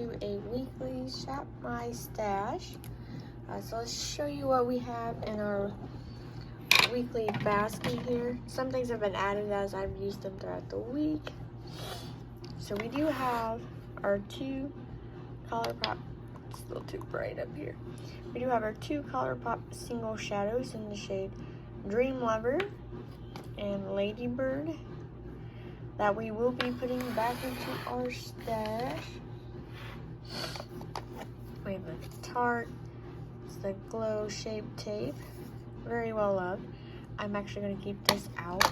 to a weekly Shop My Stash. So let's show you what we have in our weekly basket here. Some things have been added as I've used them throughout the week. So we do have our two Colourpop, it's a little too bright up here. We do have our two Colourpop single shadows in the shade Dream Lover and Ladybird that we will be putting back into our stash. We have the Tarte, it's the glow shaped tape, very well loved. I'm actually going to keep this out.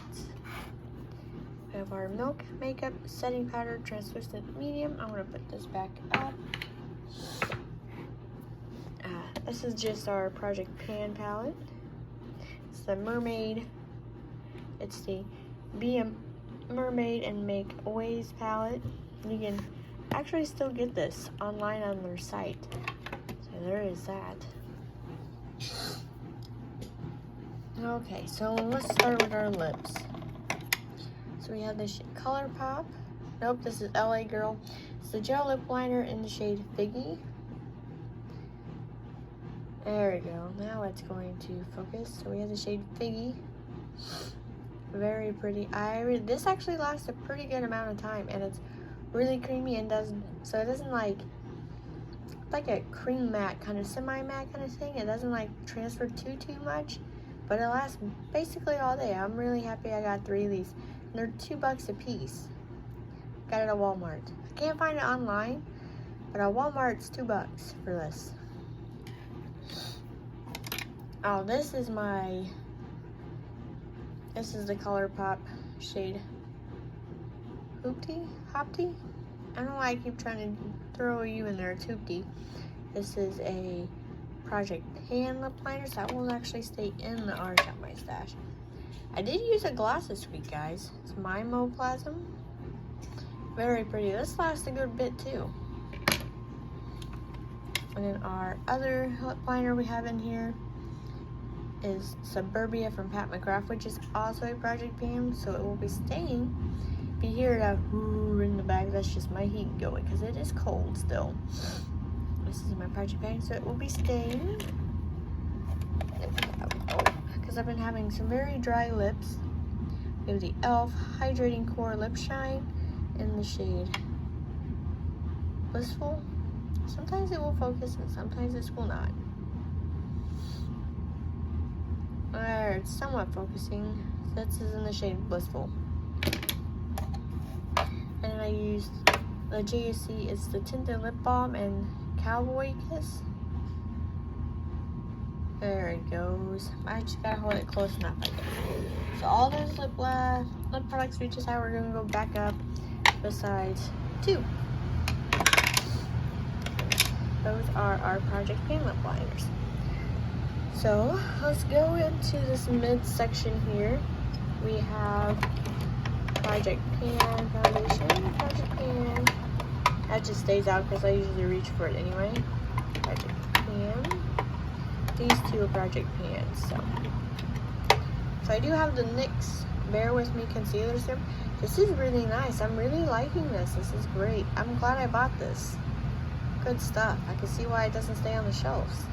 We have our Milk Makeup Setting Powder Translucent Medium. I'm going to put this back up. This is just our Project Pan palette. It's the Mermaid. It's the Be a Mermaid and Make Waves palette. You can actually still get this online on their site. So there is that. Okay, so let's start with our lips. So we have this Colourpop. Nope, this is LA Girl. It's the gel lip liner in the shade Figgy. There we go. Now it's going to focus. So we have the shade Figgy. Very pretty. This actually lasts a pretty good amount of time, and it's really creamy and it doesn't like a cream matte kind of semi-matte kind of thing. It doesn't like transfer too much, but it lasts basically all day. I'm really happy I got 3 of these. And they're $2 a piece. Got it at Walmart. I can't find it online, but at Walmart it's $2 for this. Oh, this is the Colourpop shade Hoopty? Hopty? I don't know why I keep trying to throw a U in there. It's Hoopty. This is a Project Pan lip liner, so that will actually stay in our Shop My Stash. I did use a gloss this week, guys. It's Mimoplasm. Very pretty. This lasts a good bit too. And then our other lip liner we have in here is Suburbia from Pat McGrath, which is also a Project Pan, so it will be staying. If you hear that whoo in the back, that's just my heat going because it is cold still. This is my Project Pan, so it will be staying. Because I've been having some very dry lips. We have the e.l.f. Hydrating Core Lip Shine in the shade Blissful. Sometimes it will focus and sometimes it will not. There, it's somewhat focusing. This is in the shade Blissful. And I used the JSC, it's the Tinted Lip Balm and Cowboy Kiss. There it goes. I just gotta hold it close enough, I guess. So all those lip products we just had, we're gonna go back up besides 2. Those are our Project Pan lip liners. So let's go into this mid-section here. We have Project Pan foundation, Project Pan. That just stays out because I usually reach for it anyway. Project Pan. These 2 are Project Pans. So I do have the NYX Bear With Me concealer serum. This is really nice. I'm really liking this. This is great. I'm glad I bought this. Good stuff. I can see why it doesn't stay on the shelves.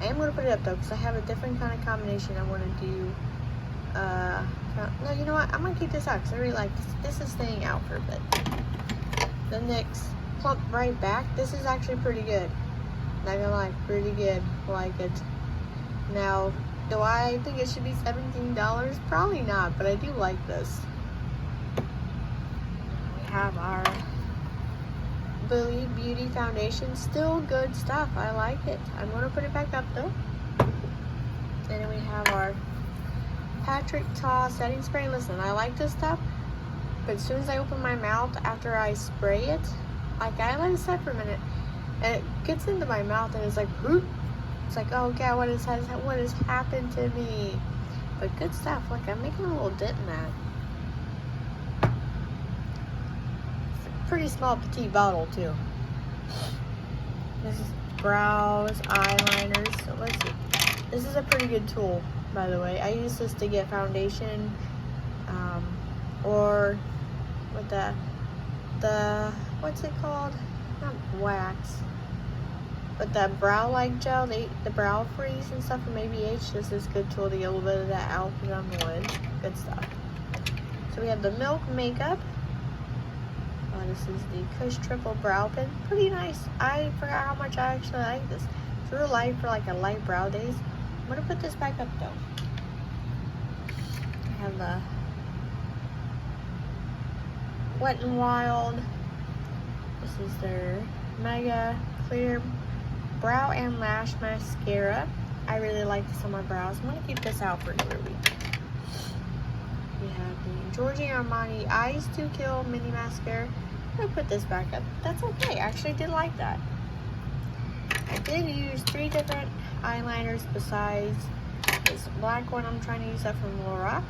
I am going to put it up though because I have a different kind of combination I want to do. No, you know what? I'm going to keep this out because I really like this. This is staying out for a bit. The NYX Plump Right Back. This is actually pretty good. Not gonna lie, pretty good. Like it. Now, do I think it should be $17? Probably not, but I do like this. We have our Believe Beauty Foundation. Still good stuff. I like it. I'm gonna put it back up though. And then we have our Patrick Ta setting spray. Listen, I like this stuff, but as soon as I open my mouth after I spray it, like I let it set for a minute. And it gets into my mouth and it's like, whoop. It's like, oh God, what has happened to me? But good stuff. Look, I'm making a little dent in that. It's a pretty small petite bottle too. This is brows, eyeliners. So let's see. This is a pretty good tool, by the way. I use this to get foundation, or with the what's it called? not wax, but that brow like gel, the brow freeze and stuff from Beige. This is a good tool to get a little bit of that out, put it on the lid. Good stuff. So we have the Milk Makeup. This is the Kush Triple Brow Pen. Pretty nice. I forgot how much I actually like this. It's real light for like a light brow days. I'm gonna put this back up though. I have the Wet n Wild. This is their Mega Clear Brow and Lash Mascara. I really like this on my brows. I'm gonna keep this out for another week. We have the Giorgio Armani Eyes to Kill Mini Mascara. I'm gonna put this back up. That's okay. I actually did like that. I did use 3 different eyeliners besides this black one. I'm trying to use that from Lorac.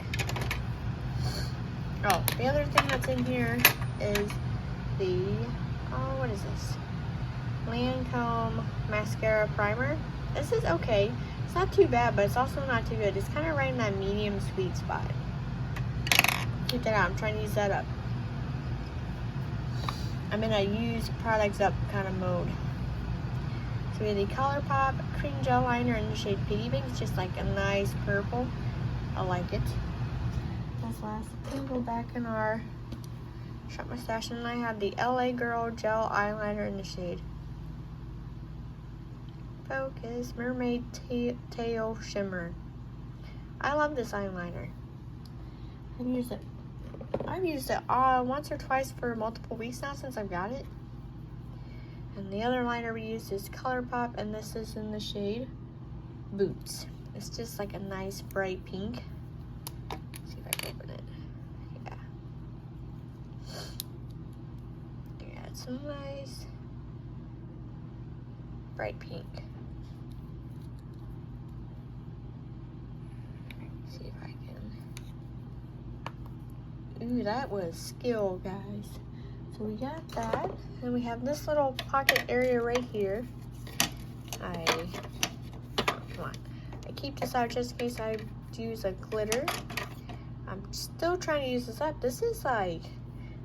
Oh, the other thing that's in here is the, oh, what is this? Lancome Mascara Primer. This is okay. It's not too bad, but it's also not too good. It's kind of right in that medium sweet spot. Keep that out. I'm trying to use that up. I'm in a use products up kind of mode. So we have the Colourpop Cream Gel Liner in the shade Piggy Bank. It's just like a nice purple. I like it. That's last. We'll go back in our shop my stash, and I have the LA Girl Gel Eyeliner in the shade Focus Mermaid Tail Shimmer. I love this eyeliner. I've used it once or twice for multiple weeks now since I've got it. And the other liner we used is Colourpop, and this is in the shade Boots. It's just like a nice bright pink. Let's see if I can open it. Yeah. Yeah, it's a nice bright pink. Let's see if I can. Ooh, that was skill, guys. So we got that, and we have this little pocket area right here. Come on. I keep this out just in case I use a glitter. I'm still trying to use this up. This is like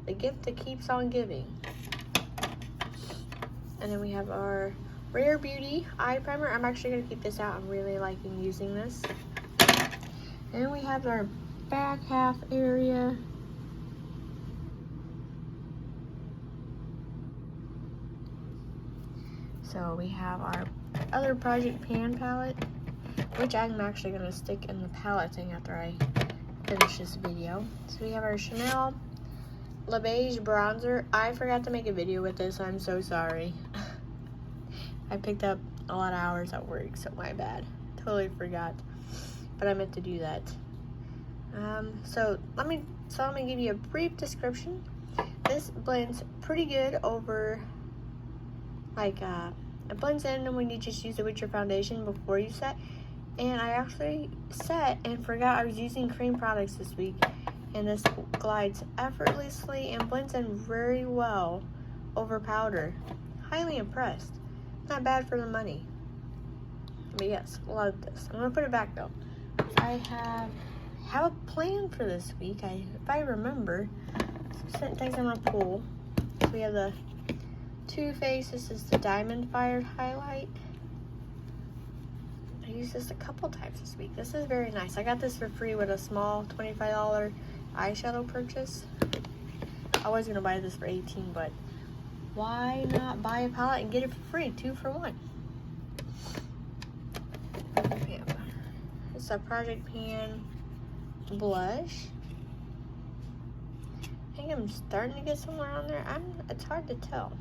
the gift that keeps on giving. And then we have our Rare Beauty Eye Primer. I'm actually going to keep this out. I'm really liking using this. And then we have our back half area. So we have our other Project Pan palette, which I'm actually going to stick in the palette thing after I finish this video. So we have our Chanel Le Beige bronzer. I forgot to make a video with this. I'm so sorry. I picked up a lot of hours at work, so my bad. Totally forgot. But I meant to do that. So let me give you a brief description. This blends pretty good over, like, it blends in when you just use it with your foundation before you set. And I actually set and forgot I was using cream products this week, and this glides effortlessly and blends in very well over powder. Highly impressed. Not bad for the money. But yes, love this. I'm gonna put it back though. I have a plan for this week. If I remember, certain things I'm gonna pull. So we have the Too Faced. This is the Diamond Fired Highlight. I used this a couple times this week. This is very nice. I got this for free with a small $25 eyeshadow purchase. I was gonna buy this for $18, but why not buy a palette and get it for free? 2 for 1. Yeah. It's a Project Pan blush. I think I'm starting to get somewhere on there. It's hard to tell.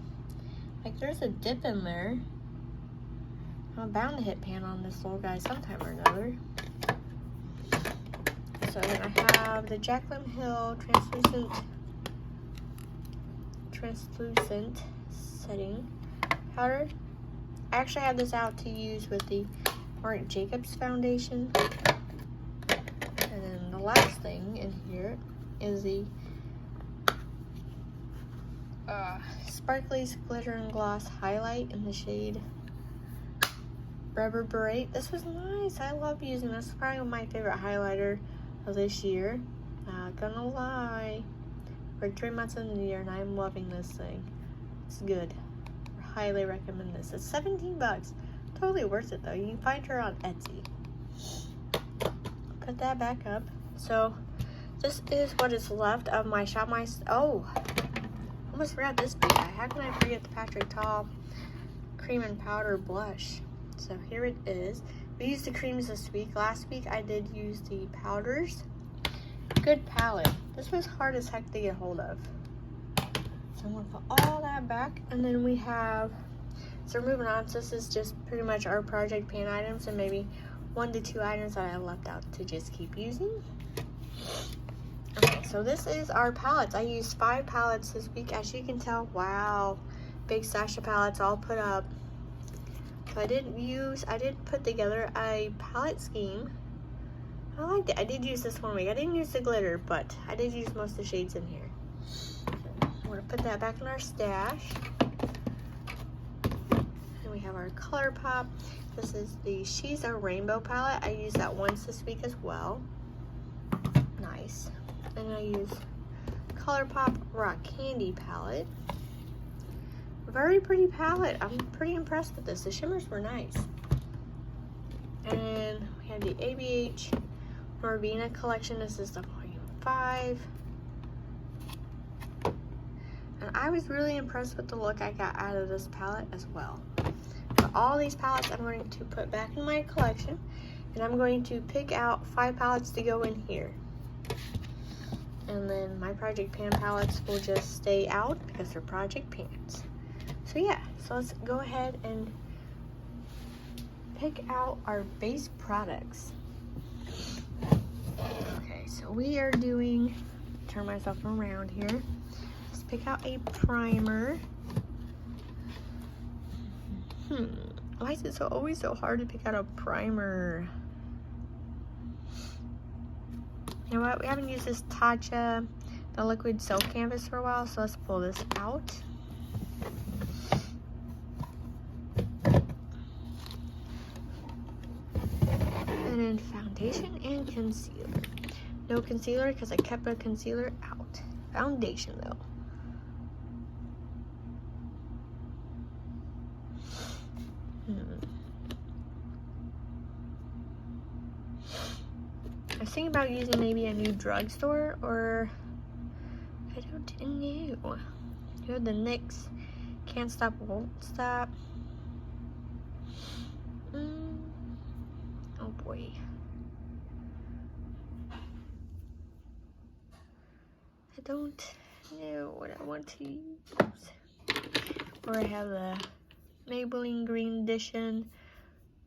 Like, there's a dip in there. I'm bound to hit pan on this little guy sometime or another. So then I have the Jaclyn Hill translucent setting powder. I actually have this out to use with the Marc Jacobs foundation. And then the last thing in here is the Sparkly's Glitter and Gloss Highlight in the shade Rubber Beret. This was nice. I love using this. It's probably my favorite highlighter of this year. Not gonna lie. We're 3 months into the year and I'm loving this thing. It's good. highly recommend this. It's 17 bucks. Totally worth it though. You can find her on Etsy. Put that back up. So this is what is left of my Shop My... Oh, almost forgot this big guy. How can I forget the Patrick Ta Cream and Powder Blush? So here it is. We used the creams this week. Last week I did use the powders. Good palette. This was hard as heck to get hold of. So I'm gonna put all that back, and then we have, so we're moving on. So this is just pretty much our project pan items and maybe 1 to 2 items that I left out to just keep using. Okay, so this is our palettes. I used 5 palettes this week, as you can tell. Wow, big stash of palettes all put up. So I did put together a palette scheme. I liked it. I did use this one week. I didn't use the glitter, but I did use most of the shades in here. We're gonna put that back in our stash. And we have our Colourpop. This is the She's a Rainbow palette. I used that once this week as well. Nice. And I use Colourpop Rock Candy palette. Very pretty palette. I'm pretty impressed with this. The shimmers were nice. And we have the ABH Norvina Collection. This is the volume 5. And I was really impressed with the look I got out of this palette as well. So all these palettes I'm going to put back in my collection, and I'm going to pick out 5 palettes to go in here. And then my Project Pan palettes will just stay out because they're Project Pans. So yeah, so let's go ahead and pick out our base products. Okay, so we are doing, turn myself around here. Let's pick out a primer. Why is it always so hard to pick out a primer? You know what? We haven't used this Tatcha, the liquid silk canvas for a while, so let's pull this out. And then foundation and concealer. No concealer because I kept a concealer out. Foundation though. I was thinking about using maybe a new drugstore, or I don't know. You have the NYX Can't Stop, Won't Stop. Oh boy. I don't know what I want to use. Or I have the Maybelline Green Edition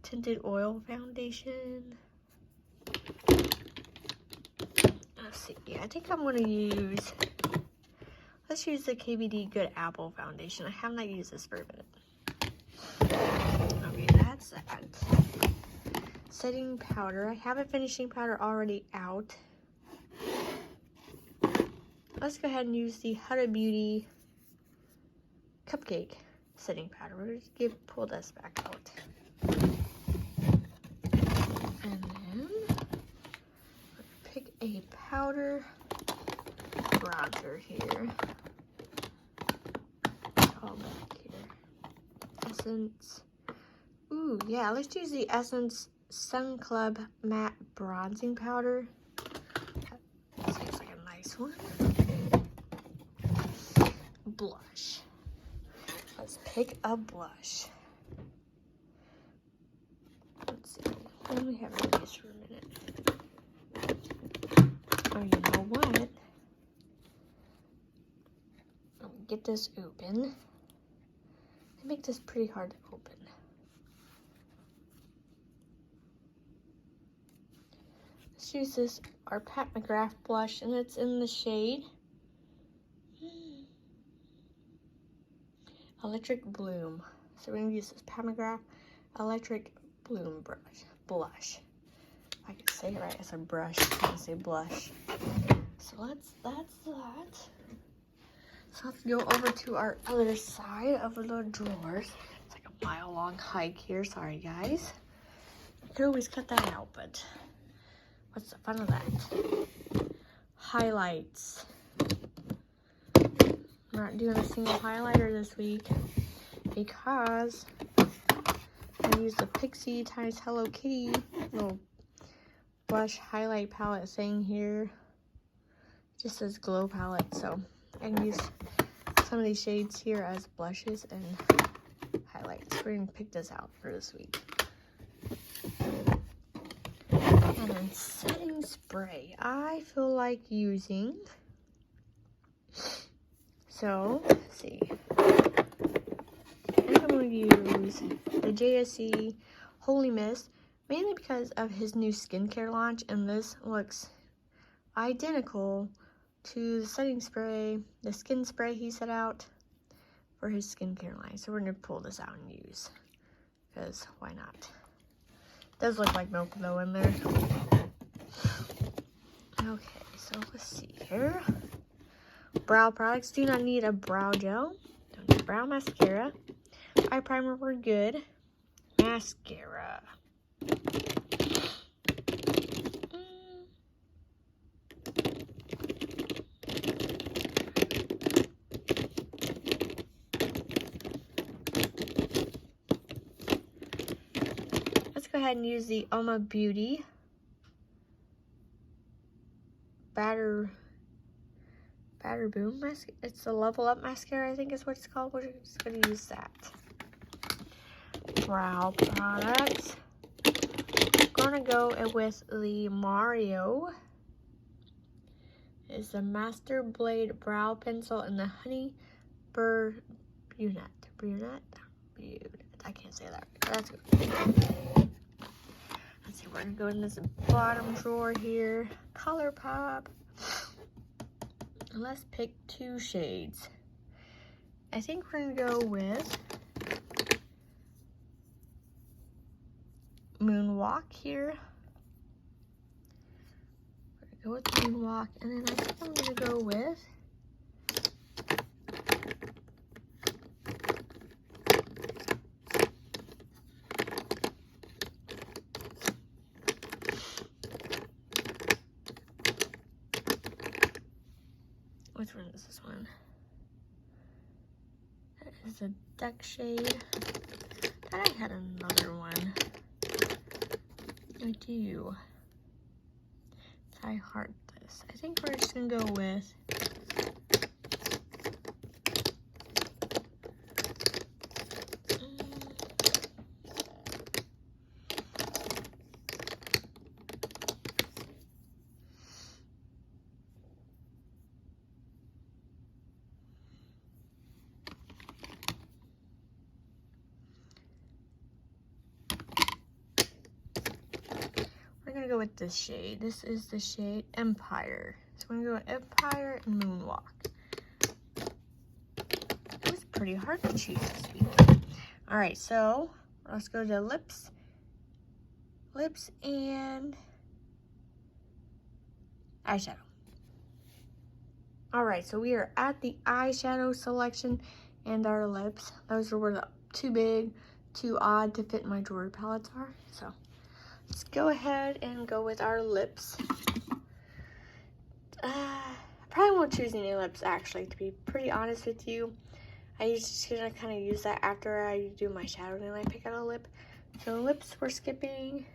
Tinted Oil Foundation. Let's see. Yeah, I think I'm gonna use. Let's use the KVD Good Apple Foundation. I have not used this for a minute. Okay, that's that. Setting powder. I have a finishing powder already out. Let's go ahead and use the Huda Beauty Cupcake setting powder. We're gonna pull this back out. And then pick a powder bronzer here. It's all back here. Essence. Ooh, yeah, let's use the Essence Sun Club Matte Bronzing Powder. That seems like a nice one. Blush. Let's pick a blush. Let's see. What do we have in these for a minute? Oh, you know what? Let me get this open. I make this pretty hard to open. Let's use this, our Pat McGrath blush, and it's in the shade Electric Bloom. So we're gonna use this Pat McGrath Electric Bloom blush. I can say it right, it's a brush, I can't say blush. So that's that. So let's go over to our other side of the drawers. It's like a mile-long hike here, sorry guys. I could always cut that out, but what's the fun of that? Highlights. I'm not doing a single highlighter this week. I because I use the Pixie times Hello Kitty little blush highlight palette thing here. It just says glow palette, so I can use some of these shades here as blushes and highlights. We're gonna pick this out for this week. And then setting spray. I feel like using. So let's see. I think I'm gonna use the JSC Holy Mist, mainly because of his new skincare launch, and this looks identical to the setting spray, the skin spray he set out for his skincare line. So we're gonna pull this out and use, because why not? It does look like milk though in there. Okay, so let's see here. Brow products. Do not need a brow gel. Don't need brow mascara. Eye primer, we're good. Mascara. Let's go ahead and use the Oma Beauty Batter Boom mascara. It's the Level Up mascara, I think is what it's called. We're just gonna use that. Brow products. Gonna go with the Mario. It's the Master Blade Brow Pencil and the Honey Brunette. I can't say that. That's good. Let's see, we're gonna go in this bottom drawer here. Colourpop. Let's pick 2 shades. I think we're gonna go with Moonwalk here. We're gonna go with Moonwalk, and then I think I'm gonna go with which one is this one? That is a duck shade. Thought I had another one. I do. I heart this. I think we're just gonna go with we're gonna go with this shade. This is the shade Empire. So we're gonna go with Empire and Moonwalk. It was pretty hard to choose this week. Alright, so let's go to lips. Lips and eyeshadow. Alright, so we are at the eyeshadow selection and our lips. Those were the too big, too odd to fit in my drawer palettes are. So let's go ahead and go with our lips. I probably won't choose any lips, actually, to be pretty honest with you. I just gonna kind of use that after I do my shadowing and I pick out a lip. So lips, we're skipping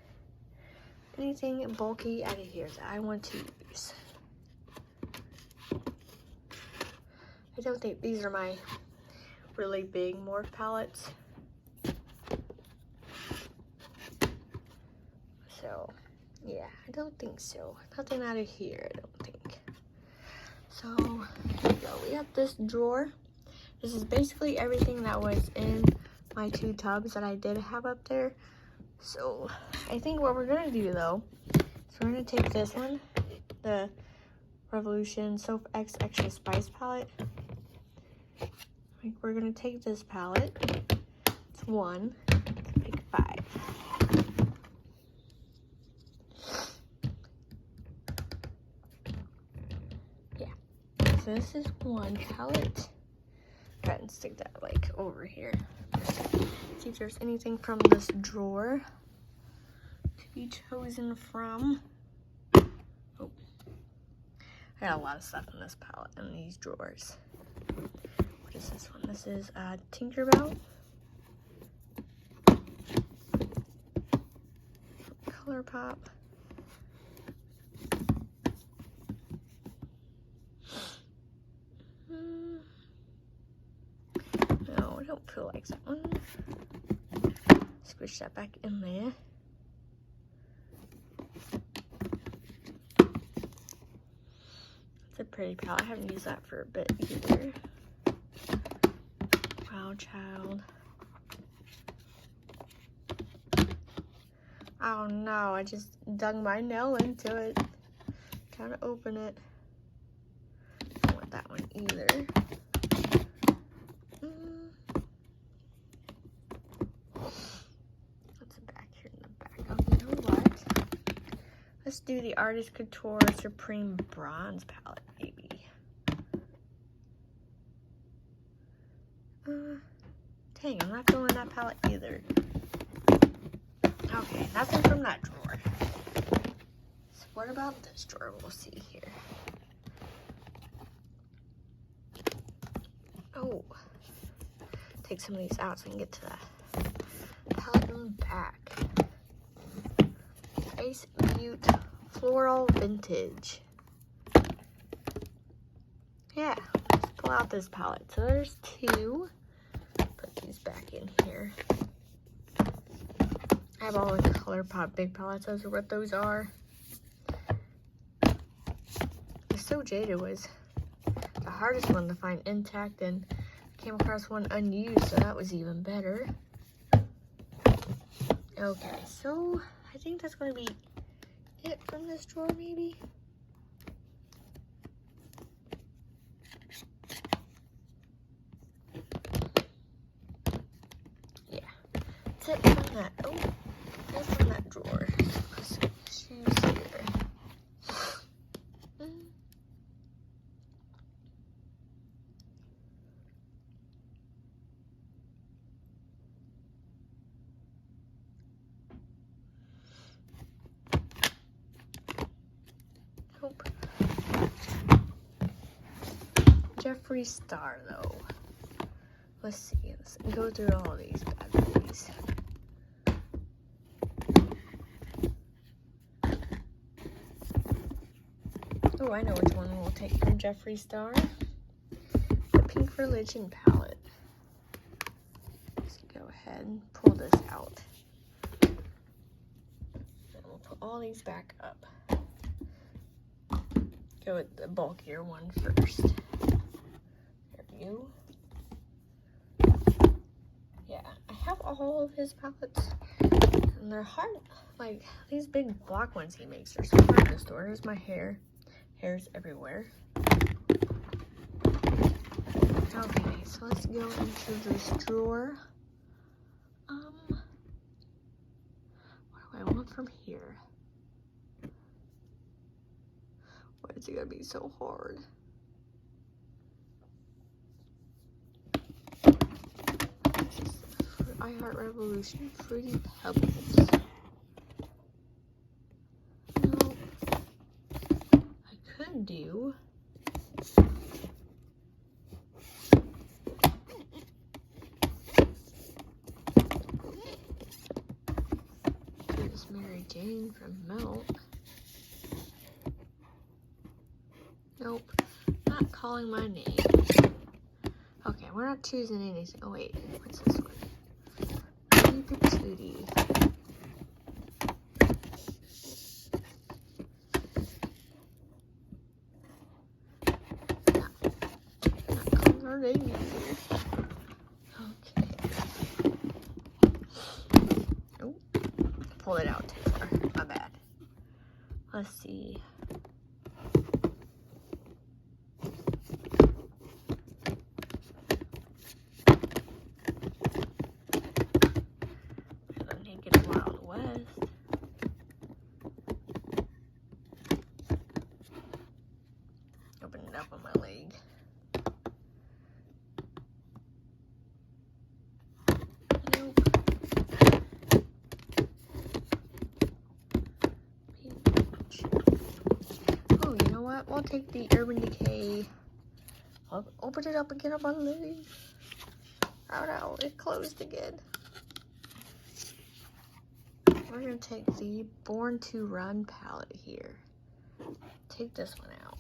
anything bulky out of here that I want to use. I don't think these are my really big Morph palettes. So, yeah, I don't think so. Nothing out of here, I don't think. So, here we go. We have this drawer. This is basically everything that was in my 2 tubs that I did have up there. So, I think what we're going to do, though, is we're going to take this one, the Revolution Soap X Extra Spice palette. We're going to take this palette. It's 1. Pick 5. So this is 1 palette. Go ahead and stick that like over here. See if there's anything from this drawer to be chosen from. Oh, I got a lot of stuff in this palette in these drawers. What is this one? This is Tinkerbell Colourpop. No, I don't feel like that one. Squish that back in there. It's a pretty palette. I haven't used that for a bit either. Wow, child. Oh no, I just dug my nail into it. Trying to open it. Don't want that one either. What's back here in the back? Oh, you know what? Let's do the Artist Couture Supreme Bronze palette, maybe. Dang, I'm not feeling that palette either. Okay, nothing from that drawer. So what about this drawer? We'll see here. Oh, take some of these out so we can get to the palette in the back. Ice Butte Floral Vintage. Yeah, let's pull out this palette. So there's two. Put these back in here. I have all the Colourpop Big Palettes. Those are what those are. The So Jaded was the hardest one to find intact, and came across one unused, so that was even better. Okay, so I think that's going to be it from this drawer, maybe. Yeah, that's it from that. Oh, that's from that drawer. Shoes here. Nope. Jeffree Star, though. Let's see. Let's go through all these bad boys. Oh, I know which one we'll take from Jeffree Star. The Pink Religion palette. Let's go ahead and pull this out. And we'll put all these back up. Go with the bulkier one first. There we go. Yeah, I have all of his palettes. And they're hard. Like, these big block ones he makes are so hard to store. Here's my hair. Hair's everywhere. Okay, so let's go into this drawer. What do I want from here? Why is it gonna be so hard? I Heart Revolution Fruity Pebbles. No, I could do. This Mary Jane from Melt. Nope, not calling my name. Okay, we're not choosing anything. Oh wait, what's this one? Patootie. Not calling our name either. Okay. Oh, pulled it out too far. My bad. Let's see. Open it up on my leg. Nope. Oh, you know what? We'll take the Urban Decay. I'll open it up again on my leg. Oh no, it closed again. we're gonna take the Born to Run palette here. Take this one out.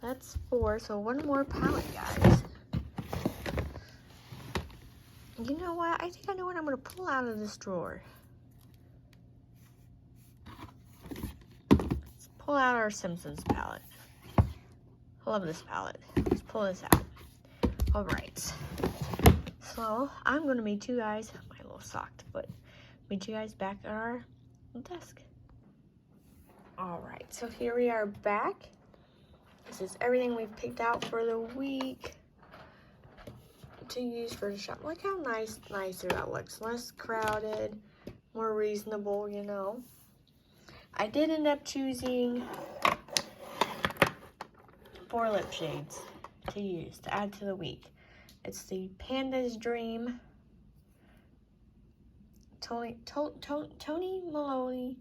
That's 4, so one more palette, guys. You know what? I think I know what I'm gonna pull out of this drawer. Let's pull out our Simpsons palette. I love this palette. Let's pull this out. All right. So I'm gonna meet you guys. My little socked foot. Meet you guys back at our desk. All right. So here we are back. This is everything we've picked out for the week to use for the shop. Look how nicer that looks. Less crowded, more reasonable, you know. I did end up choosing 4 lip shades to use to add to the week. It's the Panda's Dream, Tony Maloney,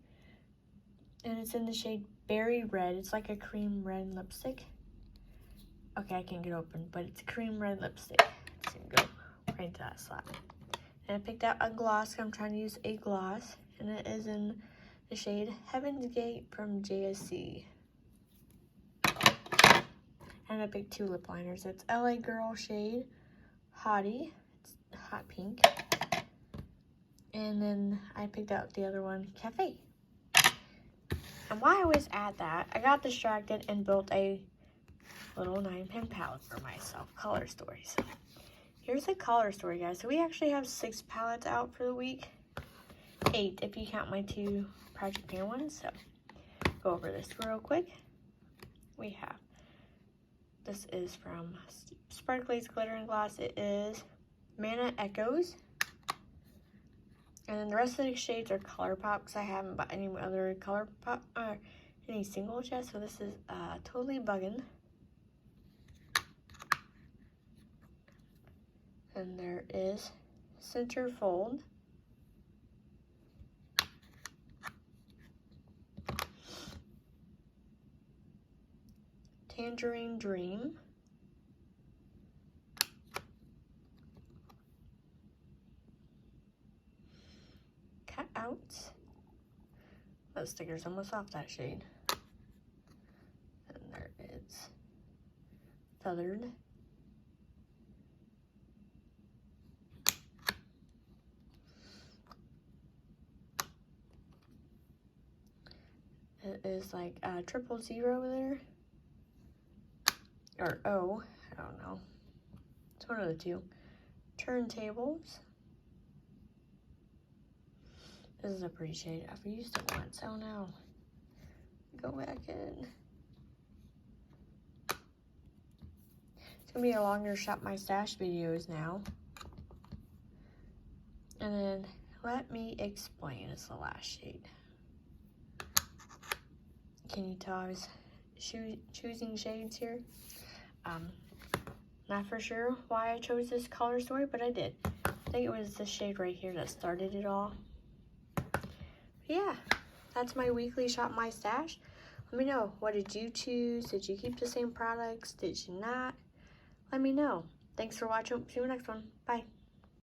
and it's in the shade Berry Red. It's like a cream red lipstick. Okay, I can't get open, but it's a cream red lipstick. It's gonna go right into that slab. And I picked out a gloss. I'm trying to use a gloss, and it is in the shade Heaven's Gate from JSC. And I picked 2 lip liners. It's LA Girl shade Hottie. It's hot pink. And then I picked out the other one, Cafe. And why I always add that, I got distracted and built a little 9-pin palette for myself. Color Story. So here's the Color Story, guys. So we actually have 6 palettes out for the week. 8 if you count my 2 Project Pan ones. So go over this real quick. We have, this is from Sparkly's Glitter and Gloss. It is Mana Echoes. And then the rest of the shades are Colourpop, because I haven't bought any other Colourpop or any single yet. So this is Totally Buggin'. And there is Centerfold. Tangerine Dream. Cut Out. That sticker's almost off that shade. And there is Feathered. It is like 000 there. Or O, I don't know. It's one of the 2. Turntables. This is a pretty shade. I've used it once. Oh no. Go back in. It's gonna be a longer Shop My Stash videos now. And then Let Me Explain is the last shade. Can you tell I was choosing shades here? Not for sure why I chose this Color Story, but I did. I think it was this shade right here that started it all. But yeah, that's my weekly Shop My Stash. Let me know, what did you choose? Did you keep the same products? Did you not? Let me know. Thanks for watching. See you in the next one. Bye.